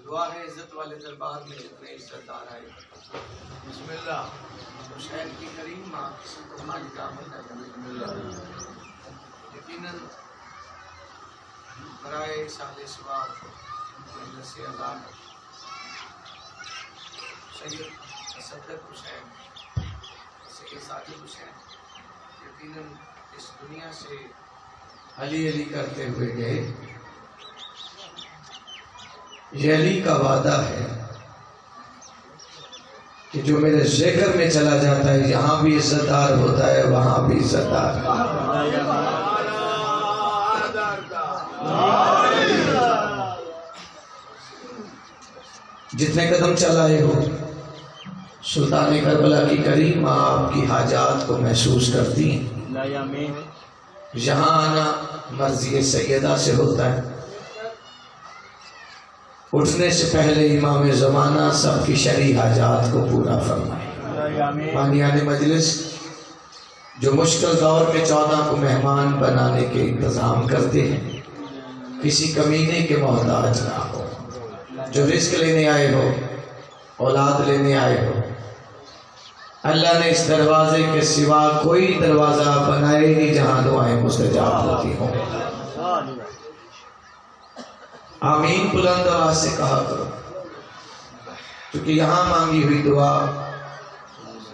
دعا ہے عزت والے دربار میں جتنے عزت دار آئے بسم اللہ حسین کی کریم ماں تمہاری دعوت ہے یقیناً برائے سال ثواب محنت سے آزاد سید صدق حسین سید صادق حسین یقیناً اس دنیا سے علی علی کرتے ہوئے گئے. یہ علی کا وعدہ ہے کہ جو میرے ذکر میں چلا جاتا ہے یہاں بھی عزت دار ہوتا ہے وہاں بھی عزت دار. جتنے قدم چلائے ہو سلطان کربلا کی کریم آپ کی حاجات کو محسوس کرتی ہیں. یہاں آنا مرضی سیدہ سے ہوتا ہے. اٹھنے سے پہلے امام زمانہ سب کی شرعی حاجات کو پورا فرمائے. بانیان مجلس جو مشکل دور میں 14 کو مہمان بنانے کے انتظام کرتے ہیں کسی کمینے کے محتاج نہ ہو. جو رزق لینے آئے ہو اولاد لینے آئے ہو اللہ نے اس دروازے کے سوا کوئی دروازہ بنائے نہیں جہاں دعائیں مستجاب ہوتی ہوں. آمین بلند آواز سے کہا کرو کیونکہ یہاں مانگی ہوئی دعا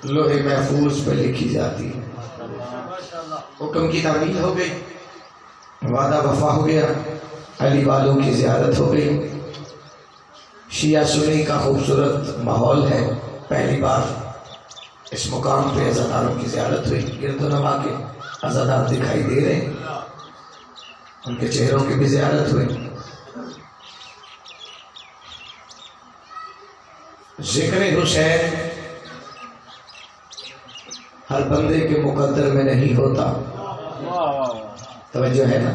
لوح محفوظ پہ لکھی جاتی ہے. حکم کی تعمیل ہو گئی وعدہ وفا ہو گیا علی والوں کی زیارت ہو گئی. شیعہ سنی کا خوبصورت ماحول ہے. پہلی بار اس مقام پہ عزاداروں کی زیارت ہوئی. گرد و نواح کے عزادار دکھائی دے رہے ہیں ان کے چہروں کی بھی زیارت ہوئی. ذکر حسین ہر بندے کے مقدر میں نہیں ہوتا. توجہ ہے نا.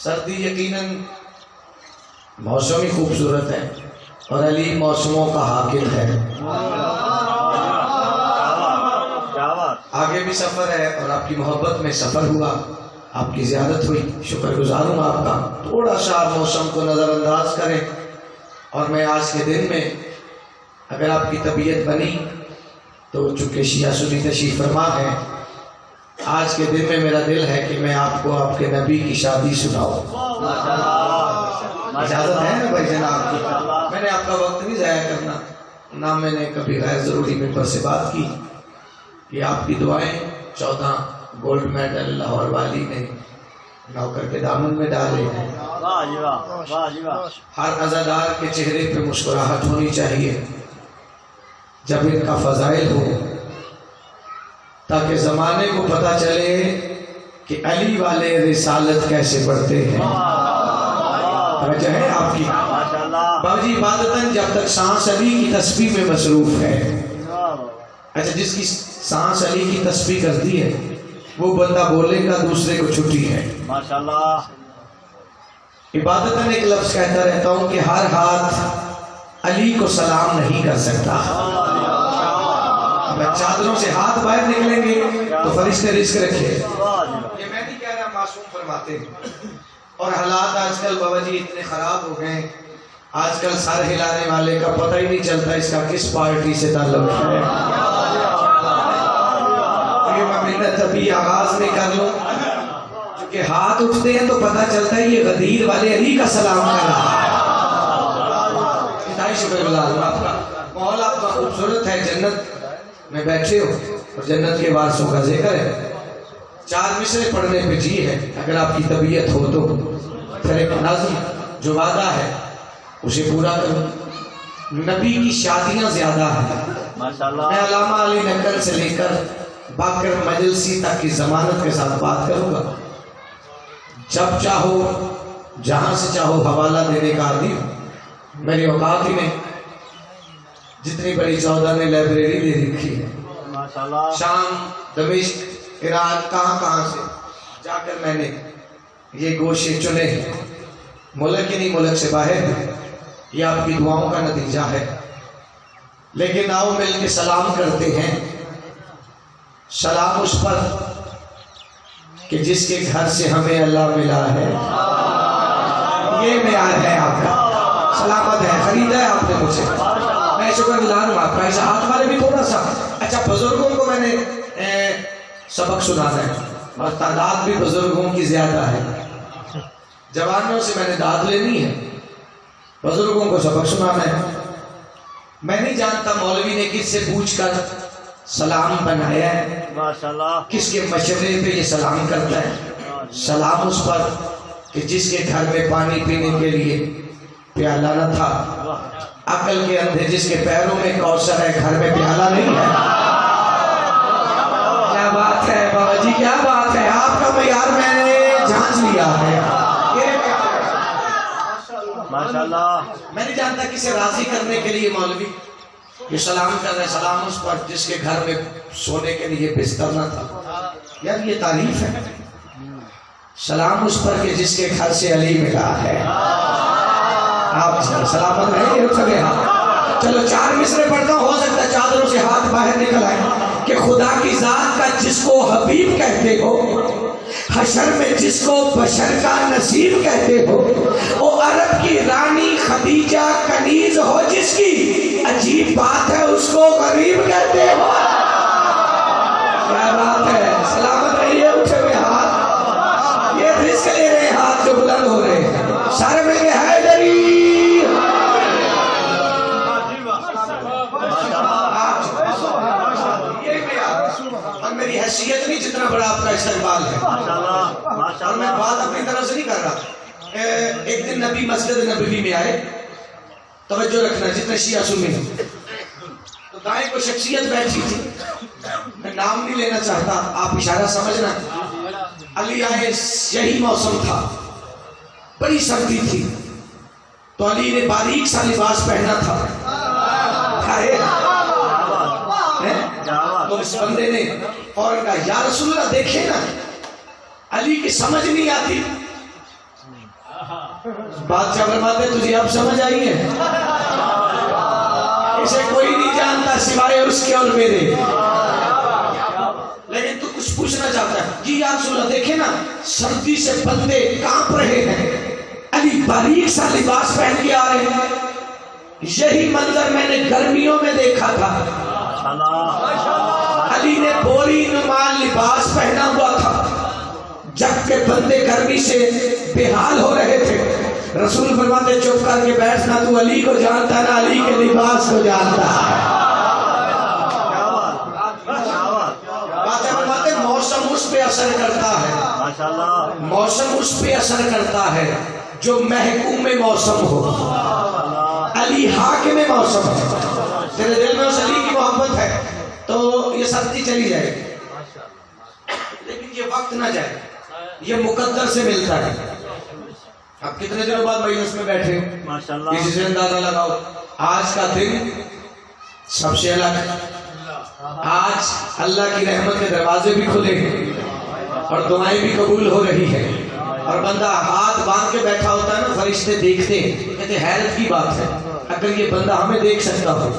سردی یقیناً موسم ہی خوبصورت ہے اور علی موسموں کا حاکم ہے. آگے بھی سفر ہے اور آپ کی محبت میں سفر ہوا آپ کی زیارت ہوئی. شکر گزار ہوں آپ کا. تھوڑا سا موسم کو نظر انداز کریں اور میں آج کے دن میں اگر آپ کی طبیعت بنی تو چونکہ شیعہ سنی تشریف فرما ہے آج کے دن میں میرا دل ہے کہ میں آپ کو آپ کے نبی کی شادی سناؤں. اجازت ہے نا بھائی جناب کی. میں نے آپ کا وقت نہیں ضائع کرنا نہ میں نے کبھی غیر ضروری ممبر سے بات کی کہ آپ کی دعائیں 14 گولڈ میڈل لاہور والی نے نوکر کے دامن میں ڈالے ہیں. ہر عزادار کے چہرے پہ مسکراہٹ ہونی چاہیے جب ان کا فضائل ہو تاکہ زمانے کو پتہ چلے کہ علی والے رسالت کیسے پڑھتے ہیں. توجہ ہے آپ کی. باوجی عبادتاً جب تک سانس علی کی تسبیح میں مصروف ہے. اچھا جس کی سانس علی کی تسبیح کرتی ہے وہ بندہ بولے گا دوسرے کو چھٹی ہے. ماشاءاللہ. عبادتاً ایک لفظ کہتا رہتا ہوں کہ ہر ہاتھ علی کو سلام نہیں کر سکتا. اگر چادروں سے ہاتھ باہر نکلیں گے تو فرشتے رزق رکھے. یہ میں نہیں کہہ رہا معصوم فرماتے ہیں. اور حالات آج کل بابا جی اتنے خراب ہو گئے آج کل سر ہلانے والے کا پتہ ہی نہیں چلتا اس کا کس پارٹی سے تعلق ہے. ابھی آغاز میں کر لوں چونکہ ہاتھ اٹھتے ہیں تو پتہ چلتا ہے یہ غدیر والے علی کا سلام کر رہا ہے. شکر اللہ آپ کا ماحول آپ کا خوبصورت ہے. جنت میں بیٹھے ہو اور جنت کے وارثوں کا ذکر ہے. 4 مصرے پڑھنے پہ جی ہے اگر آپ کی طبیعت ہو تو. پھر ایک نظم جو وعدہ ہے اسے پورا کروں. نبی کی شادیاں زیادہ ہیں. میں علامہ علی نگر سے لے کر باقر مجلسی تک کی ضمانت کے ساتھ بات کروں گا. جب چاہو جہاں سے چاہو حوالہ دینے کا عادی ہوں. میری اوقات ہی میں جتنی بڑی 14 نے لائبریری دے رکھی ہے، شام، دمشق، عراق، کہاں سے جا کر میں نے یہ گوشے چنے ہیں، ملک ہی نہیں ملک سے باہر ہیں، یہ آپ کی دعاؤں کا نتیجہ ہے۔ لیکن آؤ مل کے سلام کرتے ہیں، سلام اس پر کہ جس کے گھر سے ہمیں اللہ ملا ہے، یہ معیار ہے آپ کا، سلامت ہے، خریدا ہے آپ نے مجھ سے، میں شکر گزار ہوں آپ کا۔ اس ہاتھ والے بھی تھوڑا سا اچھا، بزرگوں کو میں نے سبق سنانا ہے اور تعداد بھی بزرگوں کی زیادہ ہے، جوانوں سے میں نے داد لینی ہے، بزرگوں کو سبق سنانا ہے۔ میں نہیں جانتا مولوی نے کس سے پوچھ کر سلام بنایا ہے، کس کے مشورے پہ یہ سلام کرتا ہے۔ سلام اس پر کہ جس کے گھر میں پانی پینے کے لیے پیالہ نہ تھا، عقل کے اندھے جس کے پیروں میں کوثر ہے، گھر میں پیالہ نہیں ہے۔ کیا بات ہے بابا جی، کیا بات ہے، آپ کا معیار میں نے جھانچ لیا ہے۔ میں نہیں جانتا کسے راضی کرنے کے لیے مولوی یہ سلام کر رہے، سلام اس پر جس کے گھر میں سونے کے لیے بستر نہ تھا۔ یار یہ تعریف ہے، سلام اس پر کہ جس کے گھر سے علی ملا ہے۔ آپ سلامت رہے، یہ اٹھ گئے ہاتھ۔ چلو 4 مصرے پڑھتا ہوں، ہو سکتا ہے چادروں سے ہاتھ باہر نکل آئے کہ خدا کی ذات کا جس کو حبیب کہتے ہو، حشر میں جس کو بشر کا نصیب کہتے ہو، وہ عرب کی رانی خدیجہ کنیز ہو جس کی عجیب بات ہے اس کو غریب کہتے ہو۔ کیا بات ہے، سلامت رہیے، اٹھے ہوئے ہاتھ، یہ رزق لے رہے ہاتھ جو بلند ہو رہے ہیں، سارے مل کے حیدری۔ اور میری حیثیت نہیں جتنا بڑا آپ کا استقبال ہے، اور میں بات اپنی طرف سے نہیں کر رہا۔ ایک دن نبی مسجد نبوی میں آئے، توجہ رکھنا جتنے شیعہ سنی ہوں، تو دائیں کو شخصیت بیٹھی تھی، میں نام نہیں لینا چاہتا، آپ اشارہ سمجھنا۔ علی آئے، یہی موسم تھا، بڑی سردی تھی، تو علی نے باریک سا لباس پہنا تھا۔ تو اس بندے نے فوراً کہا یا رسول اللہ دیکھیں نا، علی کی سمجھ نہیں آتی۔ بادشاہ فرماتے تجھے اب سمجھ آئی ہے، اسے کوئی نہیں جانتا سوائے اس کے اور میرے، لیکن تو کچھ پوچھنا چاہتا ہے۔ جی یا رسول اللہ دیکھیں نا، سردی سے بندے کانپ رہے ہیں، علی باریک سا لباس پہن کے آ رہے ہیں، یہی منظر میں نے گرمیوں میں دیکھا تھا، علی نے بوری نمال لباس پہنا ہوا تھا، جب کہ بندے گرمی سے بے حال ہو رہے تھے۔ رسول فرماتے چپ کر کے بیٹھنا، تو علی کو جانتا ہے نا علی کے لباس کو جانتا ہے۔ فرماتے موسم اس پہ اثر کرتا ہے، موسم اس پہ اثر کرتا ہے جو محکوم موسم ہو۔ علی حاکم موسم ہے، تیرے دل میں اس علی کی محبت ہے تو یہ سردی چلی جائے گی، لیکن یہ وقت نہ جائے، یہ مقدر سے ملتا ہے۔ اب کتنے دنوں بعد مجلس میں بیٹھے ہو، کسی سے اندازہ لگاؤ، آج کا دن سب سے الگ، آج اللہ کی رحمت کے دروازے بھی کھلے ہیں اور دعائیں بھی قبول ہو رہی ہیں، اور بندہ ہاتھ باندھ کے بیٹھا ہوتا ہے نا، فرشتے دیکھتے ہیں، کہتے حیرت کی بات ہے، اگر یہ بندہ ہمیں دیکھ سکتا ہو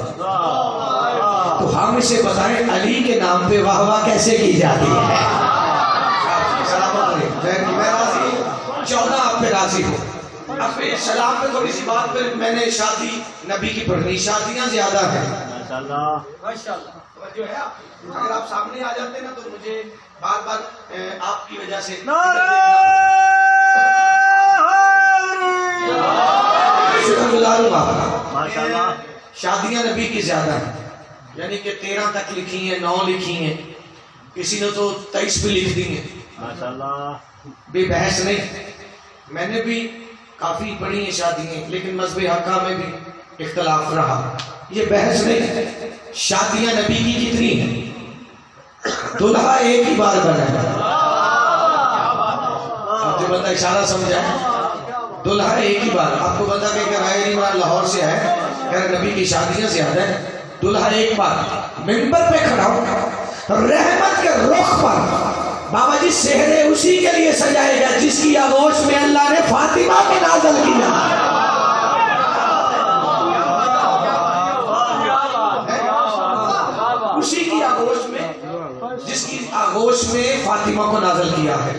تو ہم اسے بتائیں علی کے نام پہ واہ واہ کیسے کی جاتی ہے۔ میں راضی ہوں، 14 آپ پہ راضی ہوں۔ اب پھر سلام پہ تھوڑی سی بات، پھر میں نے شادی نبی کی پڑھنی، شادیاں زیادہ ہیں ماشاءاللہ، توجہ ہے۔ اگر آپ سامنے آ جاتے نا تو مجھے بار بار آپ کی وجہ سے شکر گزار ہوں آپ کا۔ شادیاں نبی کی زیادہ ہیں، یعنی کہ 13 تک لکھی ہیں، 9 لکھی ہیں، کسی نے تو 23 بھی لکھ دی ہیں، بے بحث نہیں۔ میں نے بھی کافی پڑھی ہیں شادیاں، لیکن مذہب حقہ میں بھی اختلاف رہا، یہ بحث نہیں۔ شادیاں نبی کی کتنی ہیں؟ دلہا ایک ہی بار بنا ہے، جو بندہ اشارہ سمجھا ہے، دلہا ایک ہی بار۔ آپ کو بندہ کہ رائے نہیں، لاہور سے ہے، کہ نبی کی شادیاں زیادہ ہیں، دلہا ایک بار منبر پہ کھڑا ہو، رحمت کے رخ پر بابا جی سہرے اسی کے لیے سجائے گا جس کی آغوش میں اللہ نے فاطمہ کو نازل کیا. اسی کی آغوش میں، جس کی آغوش میں فاطمہ کو نازل کیا ہے،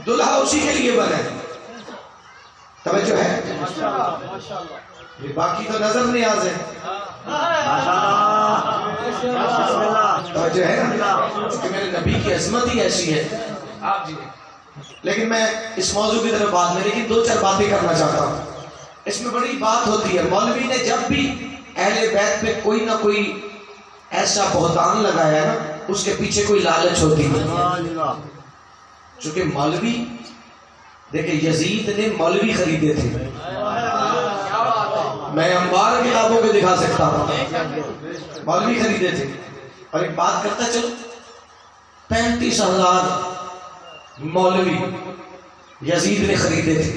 دلہا اسی کے لیے بنا ہے. توجہ ہے؟ باقی تو نظر نیاز ہے. توجہ ہے نا کہ میرے نبی کی عظمت ہی ایسی ہے. آپ جی لیکن میں اس موضوع کی طرف بات میں لیکن 2-4 باتیں کرنا چاہتا ہوں. اس میں بڑی بات ہوتی ہے، مولوی نے جب بھی اہل بیت پہ کوئی نہ کوئی ایسا بہتان لگایا نا، اس کے پیچھے کوئی لالچ ہوتی ہے. چونکہ مولوی دیکھیں یزید نے مولوی خریدے تھے، میں انبار کتابوں کے دکھا سکتا ہوں، مولوی خریدے تھے. اور ایک بات کرتا چلو، 35,000 مولوی یزید نے خریدے تھے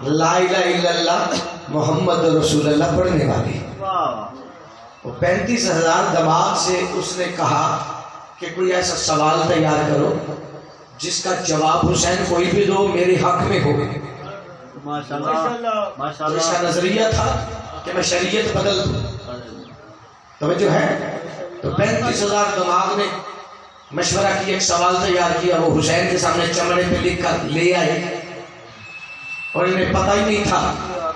لا الہ الا اللہ محمد رسول اللہ پڑھنے والے. وہ 35,000 دماغ سے اس نے کہا کہ کوئی ایسا سوال تیار کرو جس کا جواب حسین کوئی بھی دو میرے حق میں ہو. ماشاءاللہ اس کا نظریہ تھا کہ میں شریعت بدل دوں. توجہ ہے؟ تو 35,000 دماغ نے مشورہ کیا، ایک سوال تیار کیا، وہ حسین کے سامنے چمڑے پہ لکھ کر لے آئے. اور انہیں پتہ ہی نہیں تھا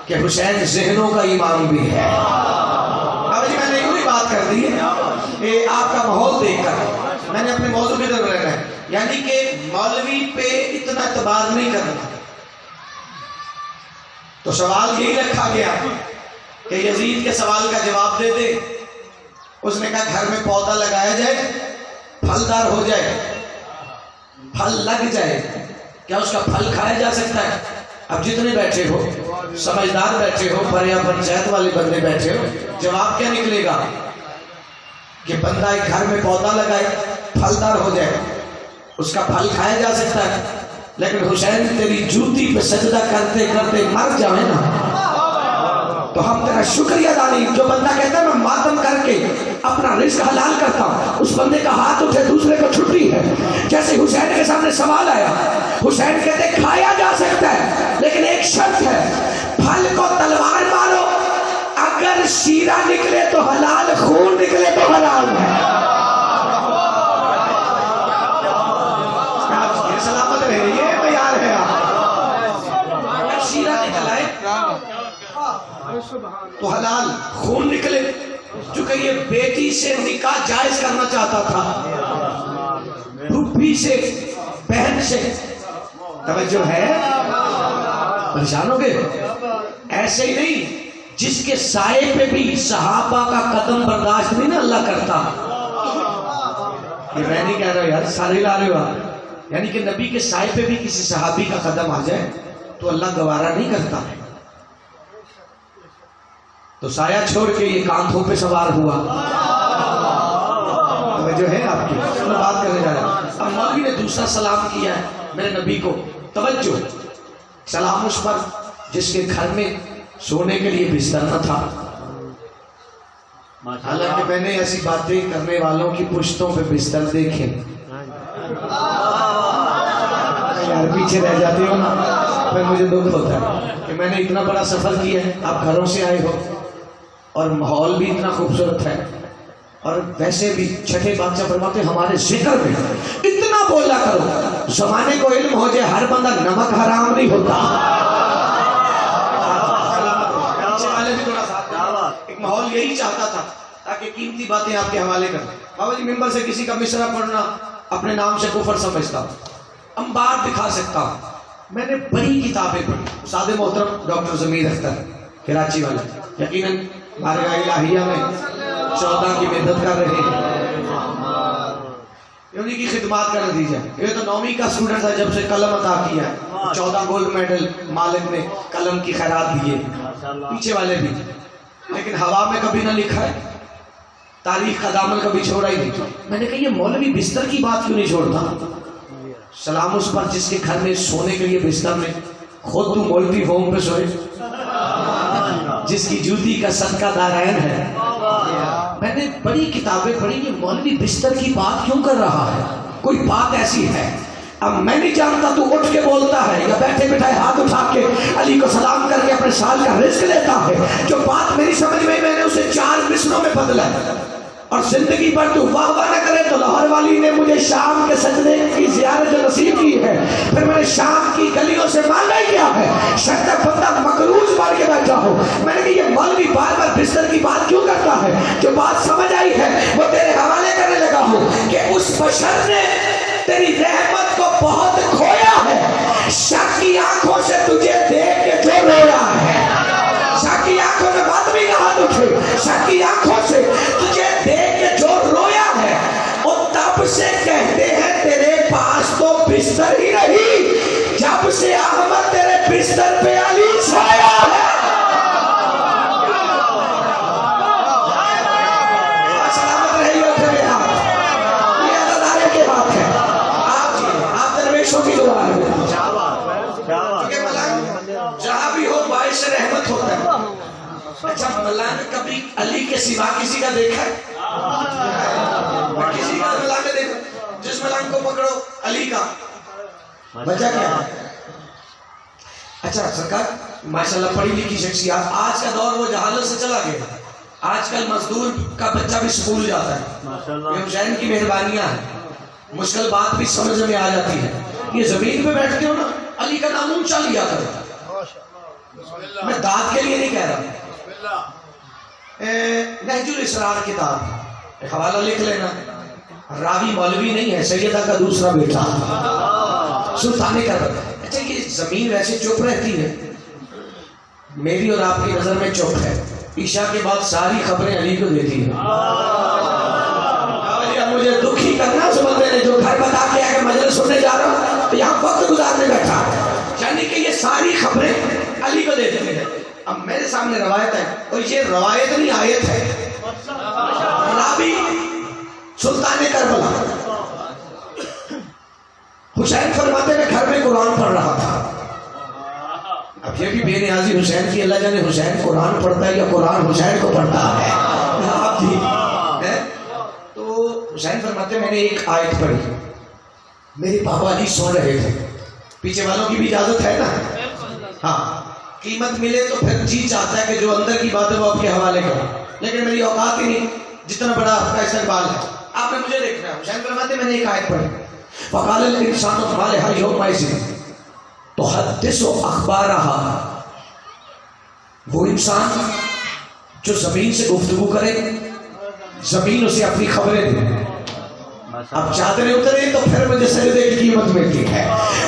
کہ حسین ذہنوں کا امام بھی ہے. اب جی میں نے یوں ہی بات کر دی ہے کہ آپ کا ماحول دیکھ کر میں نے اپنے موضوع کی طرف رہنا ہے، یعنی کہ مولوی پہ اتنا اعتبار نہیں کرنا. تو سوال یہی رکھا گیا کہ یزید کے سوال کا جواب دے دے. اس نے کہا گھر میں پودا لگایا جائے، پھلدار ہو جائے، پھل لگ جائے، کیا اس کا پھل کھایا جا سکتا ہے؟ اب جتنے بیٹھے ہو، سمجھدار بیٹھے ہو، بریا پنچایت والے بندے بیٹھے ہو، جواب کیا نکلے گا کہ بندہ ایک گھر میں پودا لگائے، پھلدار ہو جائے، اس کا پھل کھایا جا سکتا ہے. لیکن حسین تیری جوتی پہ سجدہ کرتے کرتے مر جائے نا تو ہم تیرا شکریہ ادا نہیں. جو بندہ کہتا ہے میں ماتم کر کے اپنا رزق حلال کرتا ہوں، اس بندے کا ہاتھ اٹھے دوسرے کو چھٹی ہے. جیسے حسین کے سامنے سوال آیا، حسین کہتے کھایا جا سکتا ہے لیکن ایک شرط ہے، پھل کو تلوار مارو، اگر شیرہ نکلے تو حلال، خون نکلے تو حرام ہے. سلامت رہے، یہ معیار ہے. اگر شیرہ نکل آئے تو حلال، خون نکلے. چونکہ یہ بیٹی سے نکاح جائز کرنا چاہتا تھا، پھوپھی سے، بہن سے. توجہ ہے؟ پریشان ہو گئے؟ ایسے ہی نہیں، جس کے سائے پہ بھی صحابہ کا قدم برداشت نہیں نا اللہ کرتا. یہ میں نہیں کہہ رہا یار، سارے لا رہے ہو آپ. یعنی کہ نبی کے سائے پہ بھی کسی صحابی کا قدم آ جائے تو اللہ گوارا نہیں کرتا ہے. تو سایہ چھوڑ کے یہ کاندھوں پہ سوار ہوا. جو ہے آپ کی بات کرنے جا رہا ہے. اب مولوی نے دوسرا سلام کیا ہے میرے نبی کو. توجہ، سلام اس پر جس کے گھر میں سونے کے لیے بستر نہ تھا. حالانکہ میں نے ایسی باتیں کرنے والوں کی پشتوں پہ بستر دیکھے. یار پیچھے رہ جاتے ہو نا، پھر مجھے دکھ ہوتا ہے کہ میں نے اتنا بڑا سفر کیا ہے، آپ گھروں سے آئے ہو اور ماحول بھی اتنا خوبصورت ہے. اور ویسے بھی چھٹے بادشاہ فرماتے ہمارے ذکر میں اتنا بولا کرو زمانے کو علم ہو جائے ہر بندہ نمک حرام نہیں ہوتا. ایک ماحول یہی چاہتا تھا تاکہ قیمتی باتیں آپ کے حوالے کریں. بابا جی ممبر سے کسی کا مصرع پڑھنا اپنے نام سے کفر سمجھتا ہوں، انبار دکھا سکتا ہوں. میں نے بڑی کتابیں پڑھی. استاد محترم ڈاکٹر ضمیر اختر کراچی والے یقیناً بارگاہ الہیہ میں 14 کی محنت کر رہے ہیں. انہیں کی خدمات کا نتیجہ. یہ تو 9ویں کا اسٹوڈنٹ تھا جب سے قلم عطا کیا ہے. 14 گولڈ میڈل مالک نے قلم کی خیرات دیے، پیچھے والے بھی. لیکن ہوا میں کبھی نہ لکھا ہے، تاریخ کا دامن کبھی چھوڑا ہی نہیں. میں نے کہا یہ مولوی بستر کی بات کیوں نہیں چھوڑتا؟ سلام اس پر جس کے گھر میں سونے کے لیے بستر میں خود تو مولوی ہوم پہ سوئے. جس کی جوتی کا صدقہ دارین ہے. میں نے بڑی کتابیں پڑھی کہ مولوی بستر کی بات کیوں کر رہا ہے, کوئی بات ایسی ہے. اب میں نہیں جانتا تو اٹھ کے بولتا ہے یا بیٹھے بٹھائے ہاتھ اٹھا کے علی کو سلام کر کے اپنے سال کا رزق لیتا ہے. جو بات میری سمجھ میں نے اسے 4 مصروں میں بدلا ہے. اور زندگی بھر تو واہ واہ نہ کرے تو لاہور والی نے مجھے شام کے سجدے کی زیارت نصیب کی ہے. پھر میں نے شام کی گلیوں سے مانگا ہی کیا ہے, شاید تک بندہ مقروض بار کے بیٹھا ہو. میں نے کہا یہ مولوی بار بار بستر کی بات کیوں کرتا ہے. جو بات سمجھ آئی ہے وہ تیرے حوالے کرنے لگا ہوں کہ اس بشر نے تیری رحمت کو بہت کھویا ہے. شک کی آنکھوں سے تجھے دیکھ کے جو رویا ہے, شک کی آنکھوں میں بات بھی نہ ہاتھ اٹھے, شک کی آنکھوں سے تجھے دیکھ کے جو رویا ہے اور تب سے کہتے ہیں تیرے پاس تو بستر ہی نہیں, جب سے احمد تیرے بستر پہ علی چھایا ہے. سلامت رہی ہو تیرے ہاتھ, یہ عزادارے کے ہاتھ ہے. آپ درویشوں کی دعا ہے, کیونکہ ملنگ جہاں بھی ہو باعث رحمت ہوتا ہے. اچھا ملنگ کبھی علی کے سوا کسی کا دیکھا ہے؟ میں کسی کا ملنگ دیکھا, جس ملنگ کو پکڑو علی کا وجہ کیا ہے؟ اچھا سرکار ماشاءاللہ پڑھی لکھی شخصیات. آج کا دور وہ جہالت سے چلا گیا. آج کل مزدور کا بچہ بھی سکول جاتا ہے. یہ حسین کی مہربانیاں ہیں, مشکل بات بھی سمجھ میں آ جاتی ہے. یہ زمین پہ بیٹھتے ہو نا, علی کا نام اونچا لیا کرو. میں داد کے لیے نہیں کہہ رہا. نہج الاسرار کتاب ایک حوالہ لکھ لینا. راوی مولوی نہیں ہے, سیدہ کا دوسرا بیٹا سلطان کربلا. اچھا یہ زمین ویسے چپ رہتی ہے, میری اور آپ کی نظر میں چپ ہے. عشاء کے بعد ساری خبریں علی کو دیتی ہیں. مجھے دکھی کرنا اس بندے نے جو گھر بتا کے آگے مجلس سننے جا رہا ہوں تو یہاں وقت گزارنے بیٹھا, یعنی کہ یہ ساری خبریں علی کو دے دیتے ہیں. اب میرے سامنے روایت ہے, اور یہ روایت نہیں آیت ہے. راوی سلطان کربلا حسین فرماتے میں گھر میں قرآن پڑھ رہا تھا. اب یہ بھی بے نیازی حسین کی, اللہ جانے حسین قرآن پڑھتا ہے یا قرآن حسین کو پڑھتا ہے. آپ بھی تو حسین فرماتے میں نے ایک آیت پڑھی, میرے بابا علی سو رہے تھے. پیچھے والوں کی بھی اجازت ہے نا, ہاں قیمت ملے تو پھر جی چاہتا ہے کہ جو اندر کی بات ہے وہ آپ کے حوالے کرو, لیکن میری اوقات ہی نہیں جتنا بڑا آپ کا استقبال ہے. آپ نے مجھے دیکھنا ہے. حسین فرماتے میں نے ایک آیت پڑھی, فقال الانسان ما لها يومئذ تحدث اخبارها. وہ انسان جو زمین سے گفتگو کرے, زمین اسے اپنی خبریں دے. اب چادریں اترے تو پھر مجھے سجدے کی قیمت ملتی ہے.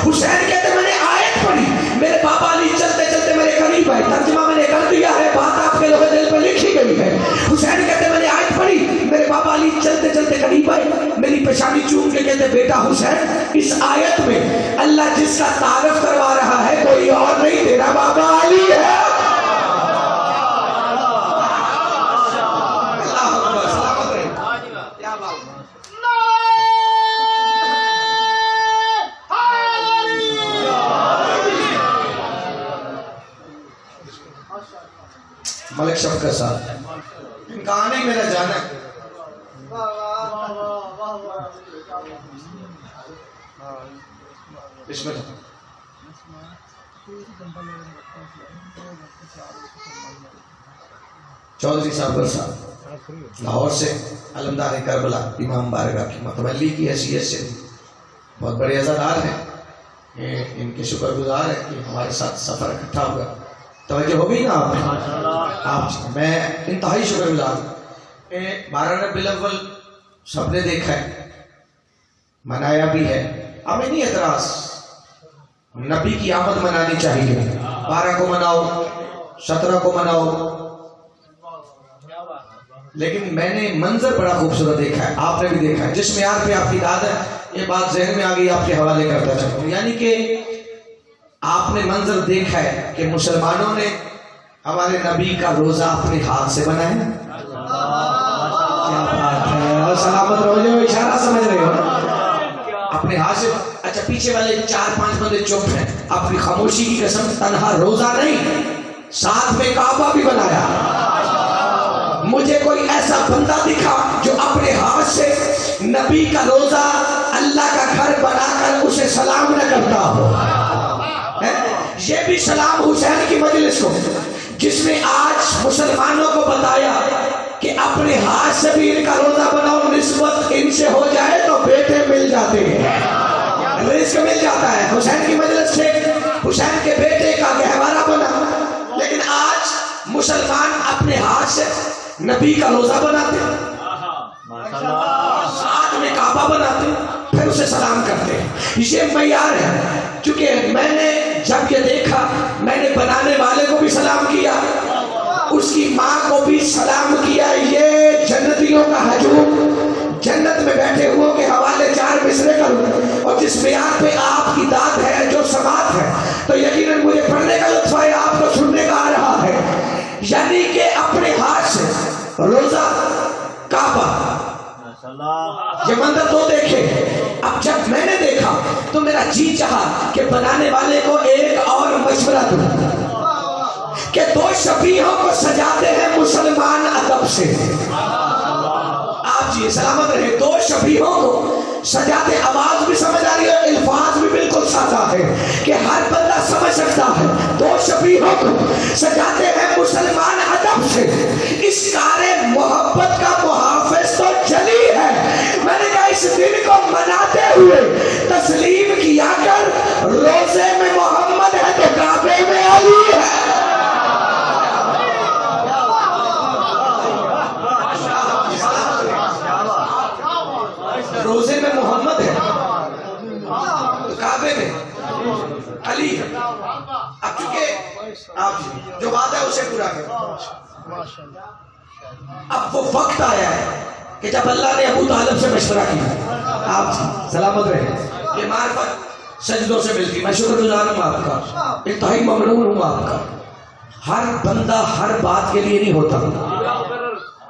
حسین کہتے میں نے آیت پڑھی, میرے بابا علی چلتے چلتے میرے قریب آئے. ترجمہ میں نے کر دیا ہے, بات آپ کے لوگ دل پہ لکھی گئی ہے. حسین کہتے میں نے آیت پڑھی, میرے بابا علی چلتے چلتے قریب آئے, میری پیشانی چوم کے کہتے بیٹا حسین, اس آیت میں اللہ جس کا تعارف کروا رہا ہے کوئی اور نہیں, تیرا بابا علی ہے. ملک شفقت صاحب ان کہاں نہیں میرا جانا ہے. بسم اللہ. چودھری صاحب لاہور سے علمدار کربلا امام بارگاہ کی متولی کی حیثیت سے بہت بڑے عزادار ہیں. ان کے شکر گزار ہے کہ ہمارے ساتھ سفر اکٹھا ہوا. توجہ ہو گئی نا آپ میں انتہائی شکر گزار ہوں. 12 ربیع الاول سب نے دیکھا ہے, منایا بھی ہے. ہمیں نہیں اعتراض, نبی کی آمد منانی چاہیے. 12 کو مناؤ, 17 کو مناؤ, لیکن میں نے منظر بڑا خوبصورت دیکھا ہے, آپ نے بھی دیکھا ہے. جس معیار پہ آپ کی داد ہے یہ بات ذہن میں آ گئی, آپ کے حوالے کرتا چاہوں. یعنی کہ آپ نے منظر دیکھا ہے کہ مسلمانوں نے ہمارے نبی کا روزہ اپنے ہاتھ سے بنایا. کیا بات ہے, سلامت رہو, جو اشارہ سمجھ رہے ہو اپنے ہاتھ سے. اچھا پیچھے والے 4-5 بندے چپ ہیں, اپنی خاموشی کی قسم, تنہا روزہ نہیں, ساتھ میں کعبہ بھی بنایا. مجھے کوئی ایسا بندہ دکھا جو اپنے ہاتھ سے نبی کا روزہ اللہ کا گھر بنا کر اسے سلام نہ کرتا ہو. یہ بھی سلام حسین کی مجلس کو جس نے آج مسلمانوں کو بتایا کہ اپنے ہاتھ سے بھی ان کا روزہ بناؤ, نسبت ان سے ہو جائے تو بیٹے مل جاتے ہیں, رزق مل جاتا ہے. حسین کی مجلس سے حسین کے بیٹے کا گہوارہ بنا, لیکن آج مسلمان اپنے ہاتھ سے نبی کا روزہ بناتے, ساتھ میں کعبہ بناتے, پھر اسے سلام کرتے. یہ معیار ہے. چونکہ میں نے جب یہ دیکھا, میں نے بنانے والے کو بھی سلام کیا, اس کی ماں کو بھی سلام کیا. یہ جنتیوں کا ہجوم, جنت میں بیٹھے ہوئے کے حوالے 4 مصرے کروں, اور جس معیار پہ آپ کی داد ہے, جو سماعت ہے, تو یقیناً مجھے پڑھنے کا لطف ہے, آپ کو سننے کا آ رہا ہے. یعنی کہ اپنے ہاتھ سے روزہ, کعبہ, یہ منظر تو دیکھے. اب جب میں نے دیکھا تو میرا جی چاہا کہ بنانے والے کو ایک اور مشورہ دوں کہ 2 شفیعوں کو سجاتے ہیں مسلمان ادب سے. آپ جی سلامت رہے. 2 شفیعوں کو سجاتے, آواز بھی سمجھ آ رہی ہے, الفاظ بھی بالکل سادہ ہے کہ ہر بندہ سمجھ سکتا ہے. 2 شفیعوں کو سجاتے ہیں مسلمان ادب سے. اس کار محبت کا محافظ تو جلی ہے. میں نے کہا اس دن کو مناتے ہوئے تسلیم کیا کر, روزے میں محمد ہے تو کعبے میں علی ہے. روزے میں محمد ہے تو کعبے میں علی ہے. اب چونکہ آپ جو بات ہے اسے پورا کریں. اب وہ وقت آیا ہے کہ جب اللہ نے ابو طالب سے مشورہ کیا, آپ سلامت رہے, کہ معرفت سجدوں سے ملتی. میں شکر گزار ہوں آپ کا, انتہائی ممنون ہوں آپ کا. ہر بندہ ہر بات کے لیے نہیں ہوتا,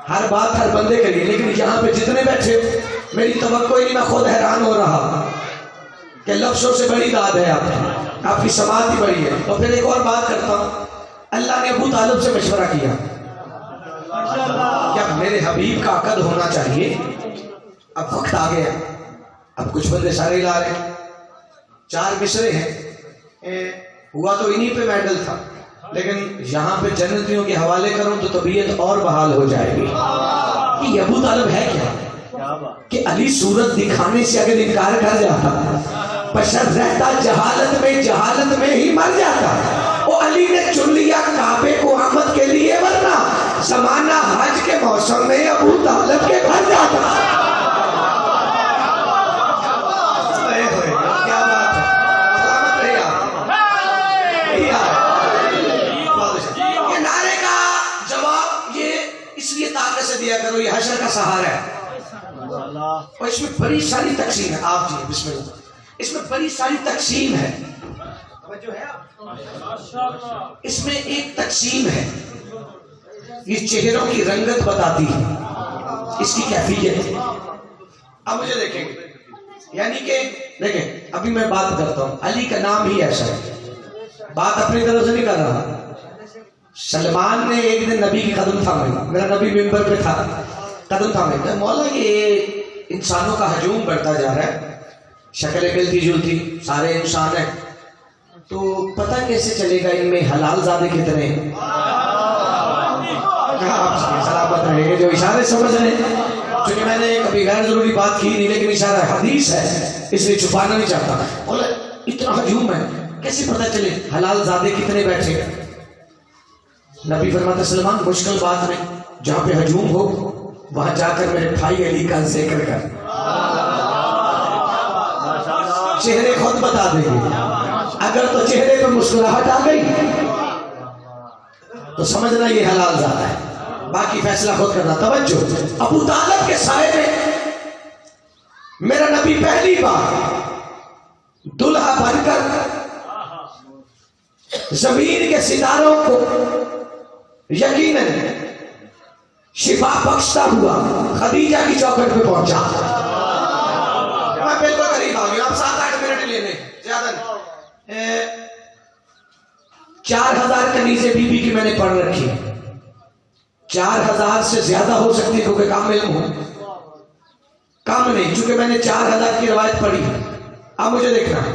ہر بات ہر بندے کے لیے. لیکن یہاں پہ جتنے بیٹھے میری توقع ہی نہیں, میں خود حیران ہو رہا کہ لفظوں سے بڑی داد ہے آپ کی سماعت ہی بڑی ہے. اور پھر ایک اور بات کرتا ہوں, اللہ نے ابو طالب سے مشورہ کیا کہ اب میرے حبیب کا عقد ہونا چاہیے. اب وقت آ گیا, اب کچھ بندے سارے لا رہے, 4 مصرے ہیں, ہوا تو انہی پہ میڈل تھا, لیکن یہاں پہ جنتیوں کے حوالے کروں تو طبیعت اور بحال ہو جائے گی. کہ یہ ابو طالب ہے کیا کہ علی صورت دکھانے سے اگر انکار کر جاتا, بشر رہتا جہالت میں ہی مر جاتا. وہ علی نے چن لیا کعبے کو آمد کے لیے, ورنہ زمانہ حج کے موسم میں ابو طالب کے گھر جاتا. کیا بات ہے, سلامت رہے آپ. یہ نعرے کا جواب یہ اس لیے طاقت سے دیا کرو, یہ حشر کا سہارا ہے. اور اس میں بڑی ساری تقسیم ہے. آپ جی بسم اللہ, اس میں بڑی ساری تقسیم ہے. اس میں ایک تقسیم ہے, یہ چہروں کی رنگت بتاتی ہے, اس کی کیفیت. اب مجھے دیکھیں, یعنی کہ دیکھیں ابھی میں بات کرتا ہوں, علی کا نام ہی ایسا ہے, بات اپنی طرف سے نہیں کر رہا. سلمان نے ایک دن نبی کی قدم تھامے, میرا نبی ممبر پہ تھا, قدم تھامے, مولا یہ انسانوں کا ہجوم بڑھتا جا رہا ہے, شکلیں ملتی جلتی, سارے انسان ہیں, تو پتہ کیسے چلے گا ان میں حلال زادے کتنے ہیں. سلامت رہے, جو اشارے سمجھ رہے ہیں, چونکہ میں نے کبھی غیر ضروری بات کی نہیں, لیکن اشارہ حدیث ہے اس لیے چھپانا نہیں چاہتا. بولے اتنا ہجوم ہے, کیسے پتہ چلے حلال زادے کتنے بیٹھے. نبی فرماتے سلمان مشکل بات نہیں, جہاں پہ ہجوم ہو وہاں جا کر میرے بھائی علی کا ذکر کر, چہرے خود بتا دیں گے. اگر تو چہرے پہ مسکراہٹ آ گئی تو سمجھنا یہ حلال زادہ ہے, باقی فیصلہ خود کرنا. توجہ, ابو طالب کے سائے میں میرا نبی پہلی بار دلہا بن کر زمین کے ستاروں کو یقیناً شفا بخشتا ہوا خدیجہ کی چوکھٹ پہ پہنچا. میں بالکل قریب آ گیا, آپ 7-8 منٹ لینے زیادہ نہیں. 4000 کنیزیں بی بی کی میں نے پڑھ رکھی، 4000 سے زیادہ ہو سکتی کیونکہ کم علم ہو، کم نہیں، چونکہ میں نے 4000 کی روایت پڑھی۔ اب مجھے دیکھنا ہے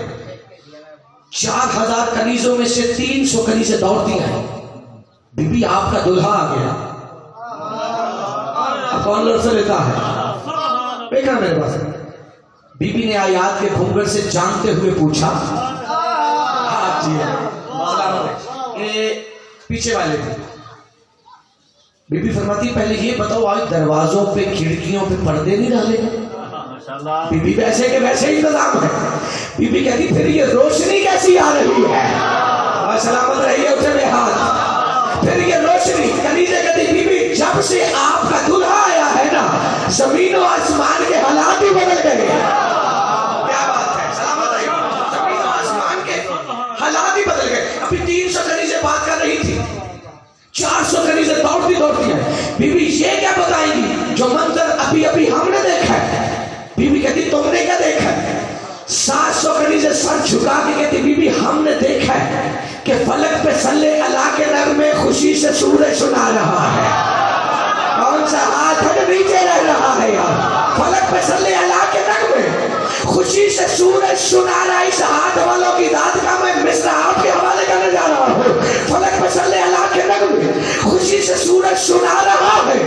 4000 کنیزوں میں سے 300 کنیزیں دوڑتی ہیں، بی بی آپ کا دلہا آ گیا، اب کون لڑ سے لیتا ہے؟ دیکھنا میرے پاس، بی بی نے آیات کے گھونگھٹ سے جانتے ہوئے پوچھا، جی پیچھے والے تھے، بی بی فرماتی پہلے یہ بتاؤ آج دروازوں پہ کھڑکیوں پہ پردے نہیں ڈالے؟ بی بی ویسے کہ ویسے انتظام ہے۔ بی بی کہتی پھر یہ روشنی کیسی آ رہی ہے؟ اور سلامت رہیے اٹھے میں ہاتھ، پھر یہ روشنی، کنیزیں کہتی بی بی جب سے آپ کا دلہا آیا ہے نا زمین و آسمان کے حالات ہی بدل گئے۔ کیا بات ہے، سلامت رہیے، زمین و آسمان کے حالات ہی بدل گئے۔ ابھی 300 کنیزیں بات کر رہی تھی، 400 کنیزیں دوڑتی ہیں، بی بی یہ کیا بتائیں گی جو منظر ابھی ابھی ہم نے دیکھا ہے؟ بی بی کہتی تم نے کیا دیکھا ہے؟ 700 کنیزیں سر جھکا کے کہتی بی بی ہم نے دیکھا ہے کہ فلک پہ صلی اللہ کے نغمے خوشی سے سورج سنا رہا ہے۔ کون سا ہاتھ ہے نیچے رہ رہا ہے یار؟ فلک پہ صلی اللہ کے نغمے خوشی سے سورج سنا رہا ہے۔ اس ہاتھ والوں کی داد کا میں مصرع آپ کے حوالے کرنے جا رہا ہوں۔ فلک پہ صلی اللہ کے نغمے خوشی سے سورج سنا رہا ہے،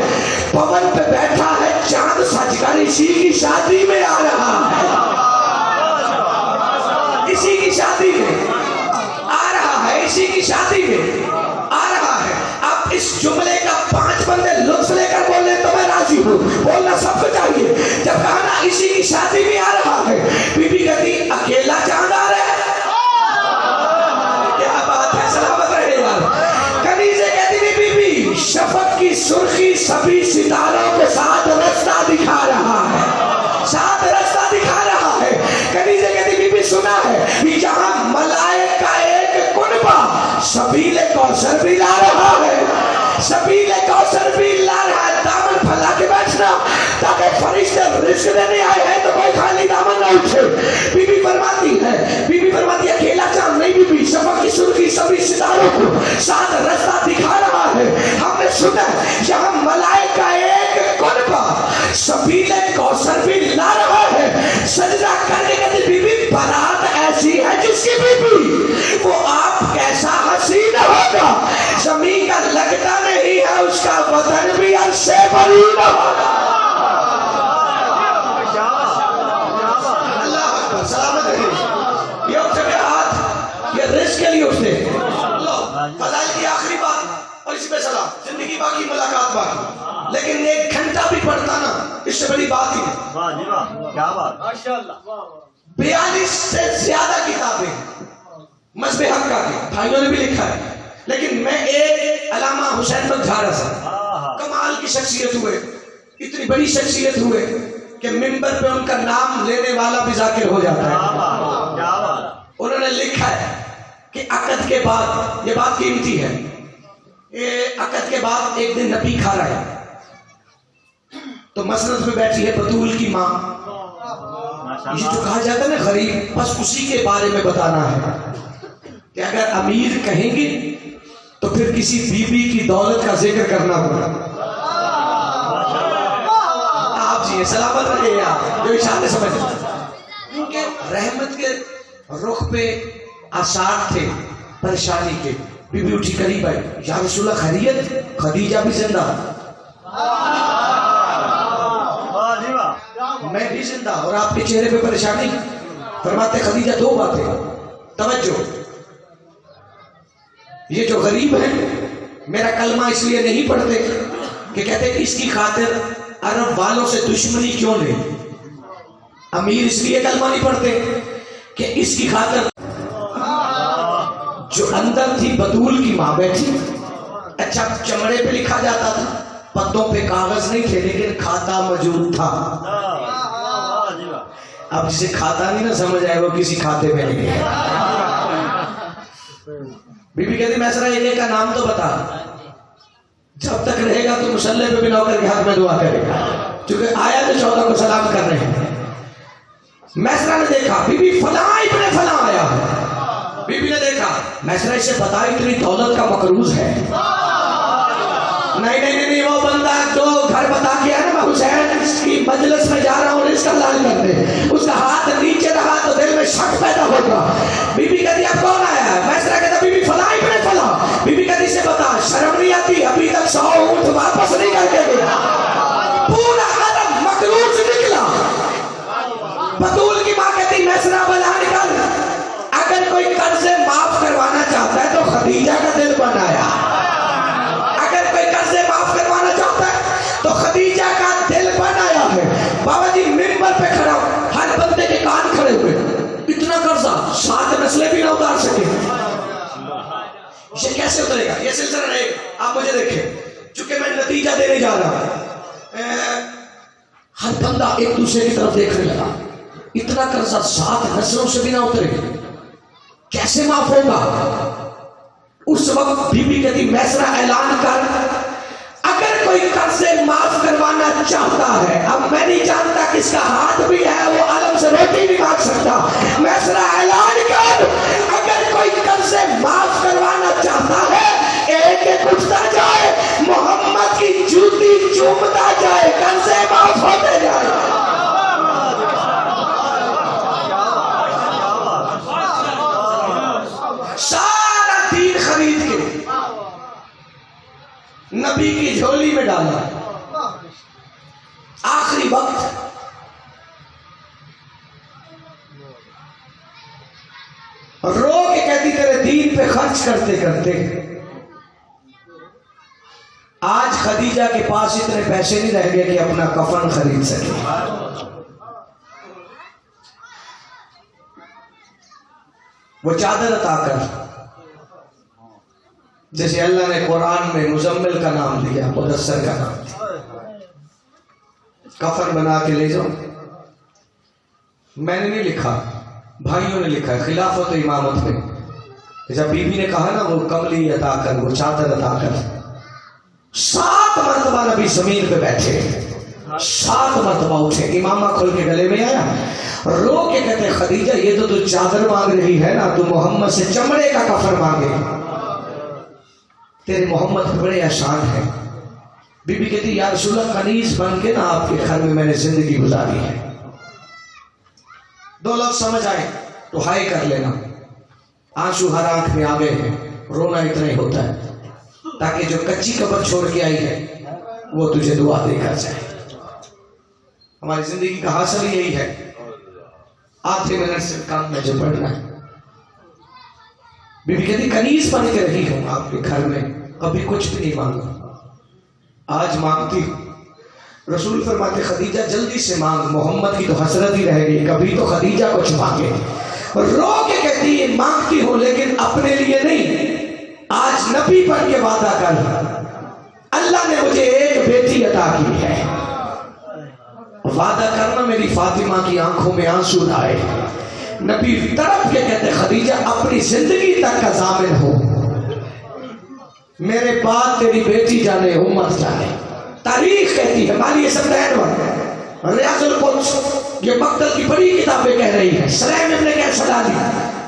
پون پہ بیٹھا ہے چاند سج کر اسی کی شادی میں آ رہا ہے، اسی کی شادی میں آ رہا ہے، اسی کی شادی میں آ رہا ہے۔ اب اس جملے کا 5 بندے لطف لے کر بولے تو میں راضی ہوں، بولنا سب کو چاہیے۔ جب کہا نا اسی کی شادی میں آ رہا ہے، بی بی کہتی اکیلا چاند آ رہا ہے؟ کیا بات ہے، سلامت رہے یار۔ کنیزیں کہتی بی بی شفق کی سرخی سبھی ستاروں کے ساتھ رستہ دکھا رہا ہے، ساتھ رستہ دکھا رہا ہے۔ کنیزیں کہتی بی بی سنا ہے کہ جہاں ملائک کا ایک کنبہ سبیل کوثر بھی لا رہا ہے، سبیل کوثر بھی لا رہا ہے، دامن پھیلا کے بیٹھنا تاکہ فرشتے رزق دینے آئے ہیں تو کوئی خالی دامن نہ اٹھے۔ بی بی فرماتی ہے، بی بی فرماتی اکیلا چاند نہیں، بی بی شفق کی سرخی سبھی ستاروں کو ساتھ رستہ دکھا رہا ہے۔ ہم نے سنا ہے جہاں ملائک کا ایک کنبہ سبیل کوثر بھی لا رہا ہے، سجدہ کرنے کے بی بی بارات ایسی ہے جس کی بی بی وہ آپ کیسا حسین ہوگا، زمین کا لگتا نہیں ہے اس کا وطن بھی عرشے پر ہی نہ ہوگا۔ اللہ اکبر، سلامت رہے۔ یہ اٹھے کے ہاتھ، یہ رزق کے لیے اٹھتے ہیں۔ فضائل کی آخری بات اور اس پہ سلام، زندگی باقی ملاقات باقی، لیکن 1 گھنٹہ بھی پڑھتا نا اس سے بڑی بات ہی ہے۔ واہ جی واہ، کیا بات، ماشاءاللہ۔ 42 سے زیادہ کتابیں مذہب حقہ کی بھائیوں نے بھی لکھا ہے، لیکن میں ایک علامہ حسین بخش جھارا صاحب کمال کی شخصیت ہوئے، اتنی بڑی شخصیت ہوئے کہ منبر پہ ان کا نام لینے والا بھی ذاکر ہو جاتا ہے۔ انہوں نے لکھا ہے کہ عقد کے بعد، یہ بات قیمتی ہے، عقد کے بعد ایک دن نبی کھا رہا ہے تو مسند میں بیٹھی ہے بطول کی ماں، یہ جو کہا جاتا ہے نا غریب، بس اسی کے بارے میں بتانا ہے کہ اگر امیر کہیں گے تو پھر کسی بی بی کی دولت کا ذکر کرنا ہوگا۔ آپ جی سلامت رہے یار، جو اشارے سمجھیں، کیونکہ رحمت کے رخ پہ آثار تھے پریشانی کے۔ بی بی اٹھی قریب آئی، یا رسول اللہ خیریت؟ خدیجہ بھی زندہ؟ میں بھی زندہ اور آپ کے چہرے پہ پریشانی؟ فرماتے خدیجہ 2 باتیں، توجہ، یہ جو غریب ہے میرا کلمہ اس لیے نہیں پڑھتے کہ کہتے کہ اس کی خاطر عرب والوں سے دشمنی کیوں نہیں، امیر اس لیے کلمہ نہیں پڑھتے کہ اس کی خاطر جو اندر تھی بطول کی ماں بیٹھی، اچھا چمڑے پہ لکھا جاتا تھا، پتوں پہ کاغذ نہیں تھے لیکن کھاتا موجود تھا۔ اب جسے کھاتا نہیں نہ سمجھ آئے وہ کسی کھاتے میں نہیں ہے۔ بی بی کہتی میں سرا ایک کا نام تو بتا، جب تک رہے گا تو مسلح پہ بھی نوکر کے ہاتھ میں دعا کرے گا، چونکہ آیا تو 14 کو سلام کر رہے ہیں۔ میسرا نے دیکھا بی بی فلاں ابن فلاں آیا ہے، بی بی نے دیکھا میسرہ سے پتا اتنی دولت کا مقروض ہے. نہیں وہ بندہ جو گھر بتا کے ہے نا میں حسین اس کی مجلس میں جا رہا ہوں اس کا لال کر دے. اس کا ہاتھ نیچے رہا تو دل میں شک پیدا ہوگا. بی بی کہتی اب کون آیا ہے؟ میسرہ کہتا بی بی فلاں ابن فلاں. بی بی کہتی سے بتا شرم نہیں آتی ابھی تک 100 اونٹ واپس نہیں کر کے گیا. پورا عالم مقروض نکلا. بطول کی ماں کہتی میسرہ بلا نکل. اگر کوئی قرض معاف کروانا چاہتا ہے تو خدیجہ کا دل بنایا. معاف کروانا چاہتا ہے تو خدیجہ کا دل بنایا ہے. بابا جی ممبر پہ کھڑا ہر بندے کے کان کھڑے ہوئے. اتنا قرضہ 7 نسلیں بھی نہ اتار سکے. یہ کیسے اترے گا؟ یہ سلسلہ رہے گا. آپ مجھے دیکھیں چونکہ میں نتیجہ دینے جا رہا ہوں. ہر بندہ ایک دوسرے کی طرف دیکھنے لگا. اتنا قرضہ 7 نسلوں سے بھی نہ اترے گا. کیسے معاف ہوگا؟ اس وقت بی بی کہتی میسرہ اعلان کر اگر کوئی قرض معاف کروانا چاہتا ہے. اب میں نہیں جانتا کس کا ہاتھ بھی ہے وہ عالم سے روٹی نہیں مانگ سکتا. میسرہ اعلان کر اگر کوئی قرض معاف کروانا چاہتا ہے ایک ایک اٹھتا جائے محمد کی جوتی چومتا جائے قرض معاف ہوتے جائے. سارا دین خرید کے نبی کی جھولی میں ڈالا. آخری وقت رو کے کہتی تیرے دین پہ خرچ کرتے کرتے آج خدیجہ کے پاس اتنے پیسے نہیں رہ گئے کہ اپنا کفن خرید سکے. وہ چادر عطا کر جیسے اللہ نے قرآن میں مزمل کا نام دیا مدثر کا نام دیا. کفن بنا کے لے جاؤ. میں نے نہیں لکھا بھائیوں نے لکھا ہے خلافت و امامت میں. جب بی بی نے کہا نا وہ کملی عطا کر وہ چادر عطا کر 7 مرتبہ نبی زمین پہ بیٹھے 7 مرتبہ اٹھے. امامہ کھل کے گلے میں آیا رو کے کہتے خدیجہ یہ تو چادر مانگ رہی ہے نا تو محمد سے چمڑے کا کفن مانگے. تیرے محمد بڑے احسان ہیں. بی بی کہتی یا رسول اللہ کنیز بن کے نا آپ کے گھر میں میں نے زندگی گزاری ہے. 2 لفظ سمجھ آئے تو ہائے کر لینا. آنسو ہر آنکھ میں آ گئے ہیں. رونا اتنا ہی ہوتا ہے تاکہ جو کچی قبر چھوڑ کے آئی ہے وہ تجھے دعا دے کر جائے. ہماری زندگی کا حاصل یہی ہے. آدھے منٹ سے کام میں جو پڑھنا ہے. بی بی کہتی کنیز بن کے رہی ہوں آپ کے گھر میں کبھی کچھ بھی نہیں مانگا. آج مانگتی ہوں. رسول فرماتے خدیجہ جلدی سے مانگ محمد کی تو حسرت ہی رہ گئی کبھی تو خدیجہ کچھ مانگے. رو کے کہتی ہے مانگتی ہوں لیکن اپنے لیے نہیں. آج نبی پر یہ وعدہ کر اللہ نے مجھے ایک بیٹی عطا کی ہے. وعدہ کرنا میری فاطمہ کی آنکھوں میں آنسو لائے. نبی تڑپ کے کہتے خدیجہ اپنی زندگی تک کا ضامن ہو. میرے بعد تیری بیٹی جانے امت جانے. تاریخ کہتی ہے مالی سمدین ریاض القدس یہ مقتل کی بڑی کتابیں کہہ رہی ہیں. سلیم ابن کیس حلالی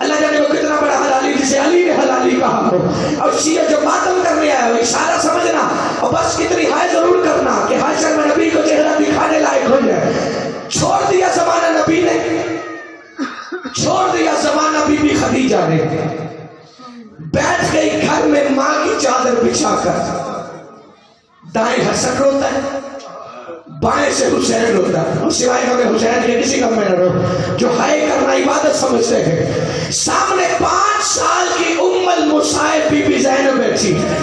اللہ جانے وہ کتنا بڑا حلالی جسے علی نے حلالی کہا ہو. اور شیعہ جو ماتم کرنے آیا وہ اشارہ سمجھنا اور بس کتنی ہائے ضرور کرنا کہ حشر میں نبی کو چہرہ دکھانے لائق ہو جائے. چھوڑ دیا زمانہ نبی نے چھوڑ دیا زمانہ بی بی خدیجہ نے. بیٹھ گئی گھر میں ماں کی چادر بچھا کر. دائیں حسن روتا ہے بائیں سے حسین روتا ہے. اور سوائے ہمیں حسین کے کسی کا میں نہ رو جو ہائے کرنا عبادت سمجھتے ہیں. سامنے 5 سال کی ام المصائب بی بی زینب بیٹھی ہے.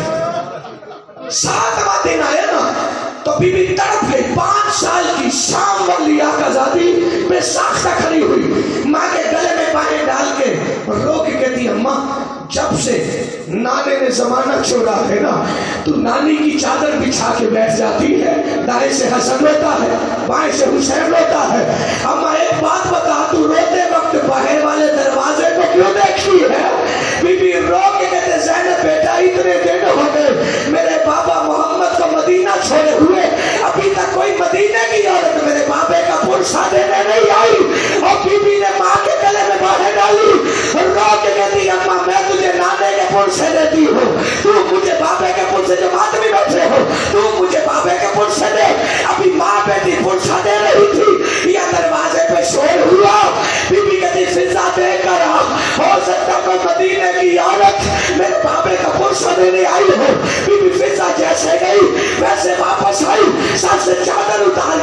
7واں دن آیا نا تو بی بی تڑپ گئی. 5 سال کی شام والی آقا زادی بے ساختہ کھڑی ہوئی ماں کے گلے میں پانی ڈال کے رو کے کہتی اماں جب سے نانے نے زمانہ چھوڑا ہے نا تو نانی کی چادر بچھا کے بیٹھ جاتی ہے. دائیں سے حسن روتا ہے بائیں سے حسین روتا ہے. اما ایک بات بتا تو روتے وقت باہر والے دروازے کو کیوں دیکھی ہے؟ بی بی رو کے کہتے زینب بیٹا اتنے دن ہو گئے میرے بابا محمد کو مدینہ چھوڑے ہوئے ابھی تک کوئی مدینہ کی عورت میرے بابے کا پرسہ دینے نہیں آئی. اور بی بی نے ماں کے گلے میں باہر ڈالی رو کے کہتی اما بیٹی پرسا دے رہی تھی، یا دروازے پہ شور ہوا، بی بی کہتی فضا دے کر آ، ہو سکتا کوئی مدینے کی عورت میرے بابے کا پرسا دینے آئی ہو۔ بی بی فضا جیسے گئی ویسے واپس آئی، سر سے چادر اتار